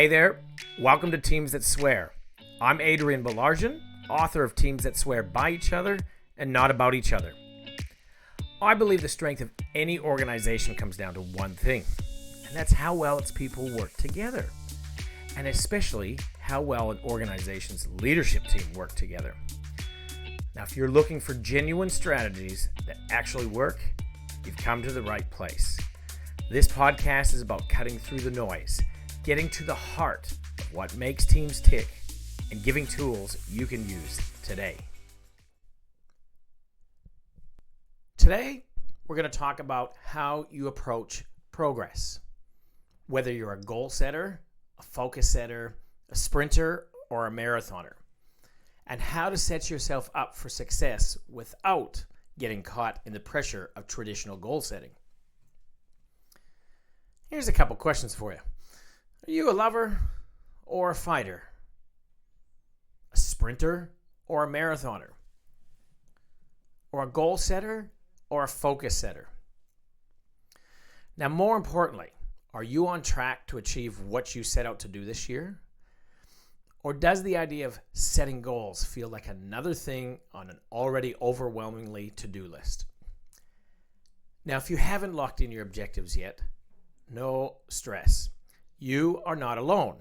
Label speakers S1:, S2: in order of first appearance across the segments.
S1: Hey there, welcome to Teams That Swear. I'm Adrian Balarjan, author of Teams That Swear by Each Other and Not About Each Other. I believe the strength of any organization comes down to one thing, and that's how well its people work together, and especially how well an organization's leadership team work together. Now, if you're looking for genuine strategies that actually work, you've come to the right place. This podcast is about cutting through the noise, getting to the heart of what makes teams tick, and giving tools you can use today. Today, we're going to talk about how you approach progress. Whether you're a goal setter, a focus setter, a sprinter, or a marathoner, and how to set yourself up for success without getting caught in the pressure of traditional goal setting. Here's a couple questions for you. Are you a lover or a fighter? A sprinter or a marathoner? Or a goal setter or a focus setter? Now, more importantly, are you on track to achieve what you set out to do this year? Or does the idea of setting goals feel like another thing on an already overwhelmingly to-do list? Now, if you haven't locked in your objectives yet, no stress. You are not alone.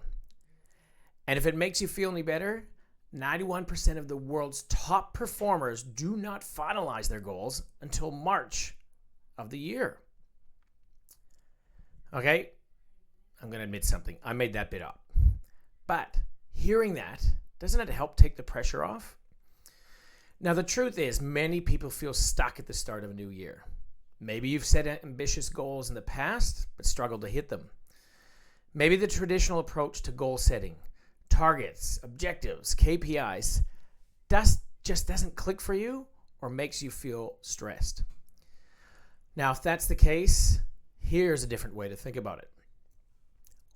S1: And if it makes you feel any better, 91% of the world's top performers do not finalize their goals until March of the year. Okay, I'm going to admit something. I made that bit up. But hearing that, doesn't it help take the pressure off? Now, the truth is, many people feel stuck at the start of a new year. Maybe you've set ambitious goals in the past, but struggled to hit them. Maybe the traditional approach to goal setting, targets, objectives, KPIs, just doesn't click for you or makes you feel stressed. Now, if that's the case, here's a different way to think about it.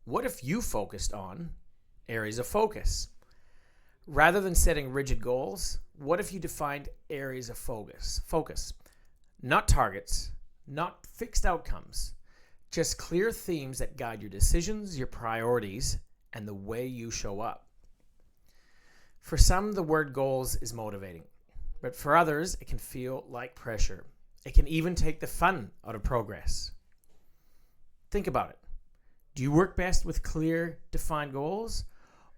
S1: What if you focused on areas of focus? Rather than setting rigid goals, what if you defined areas of focus? Not targets, not fixed outcomes, just clear themes that guide your decisions, your priorities, and the way you show up. For some, the word goals is motivating, but for others, it can feel like pressure. It can even take the fun out of progress. Think about it. Do you work best with clear, defined goals,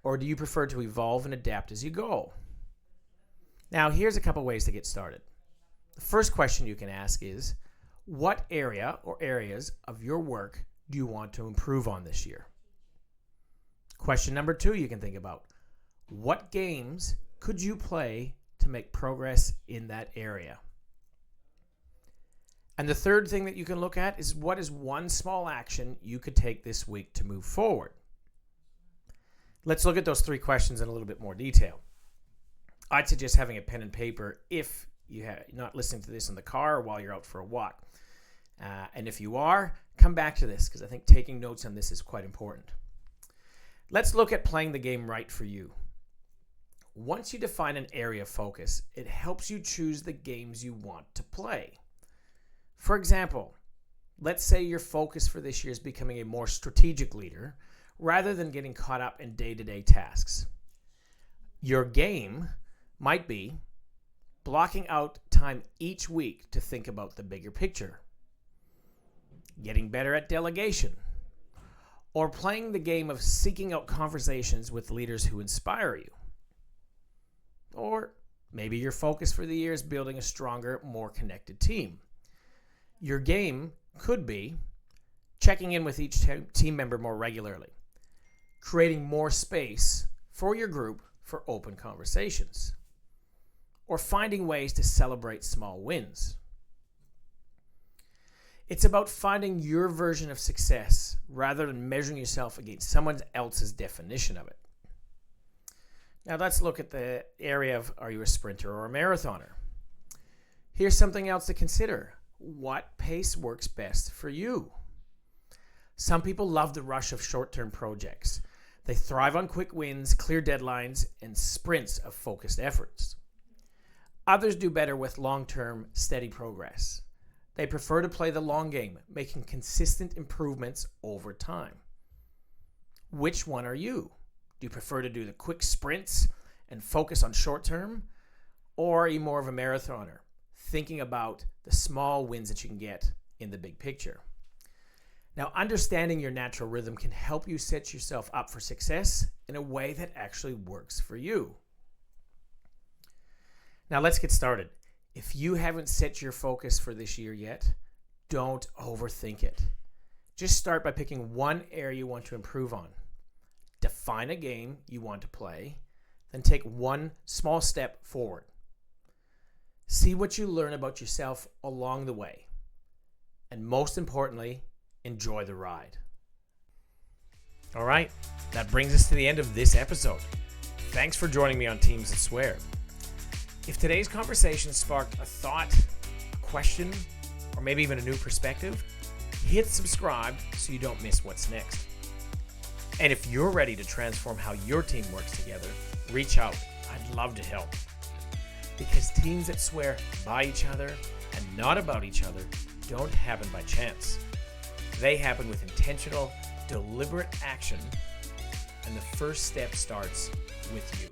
S1: or do you prefer to evolve and adapt as you go? Now, here's a couple ways to get started. The first question you can ask is, what area or areas of your work do you want to improve on this year? Question number 2 you can think about. What games could you play to make progress in that area? And the third thing that you can look at is, what is one small action you could take this week to move forward? Let's look at those 3 questions in a little bit more detail. I'd suggest having a pen and paper if you're not listening to this in the car or while you're out for a walk. And if you are, come back to this because I think taking notes on this is quite important. Let's look at playing the game right for you. Once you define an area of focus, it helps you choose the games you want to play. For example, let's say your focus for this year is becoming a more strategic leader rather than getting caught up in day-to-day tasks. Your game might be blocking out time each week to think about the bigger picture, getting better at delegation, or playing the game of seeking out conversations with leaders who inspire you. Or maybe your focus for the year is building a stronger, more connected team. Your game could be checking in with each team member more regularly, creating more space for your group for open conversations, or finding ways to celebrate small wins. It's about finding your version of success rather than measuring yourself against someone else's definition of it. Now let's look at the area of, are you a sprinter or a marathoner? Here's something else to consider. What pace works best for you? Some people love the rush of short-term projects. They thrive on quick wins, clear deadlines, and sprints of focused efforts. Others do better with long-term, steady progress. They prefer to play the long game, making consistent improvements over time. Which one are you? Do you prefer to do the quick sprints and focus on short term? Or are you more of a marathoner, thinking about the small wins that you can get in the big picture? Now, understanding your natural rhythm can help you set yourself up for success in a way that actually works for you. Now, let's get started. If you haven't set your focus for this year yet, don't overthink it. Just start by picking one area you want to improve on. Define a game you want to play, then take one small step forward. See what you learn about yourself along the way. And most importantly, enjoy the ride. All right, that brings us to the end of this episode. Thanks for joining me on Teams That Swear. If today's conversation sparked a thought, a question, or maybe even a new perspective, hit subscribe so you don't miss what's next. And if you're ready to transform how your team works together, reach out. I'd love to help. Because teams that swear by each other and not about each other don't happen by chance. They happen with intentional, deliberate action, and the first step starts with you.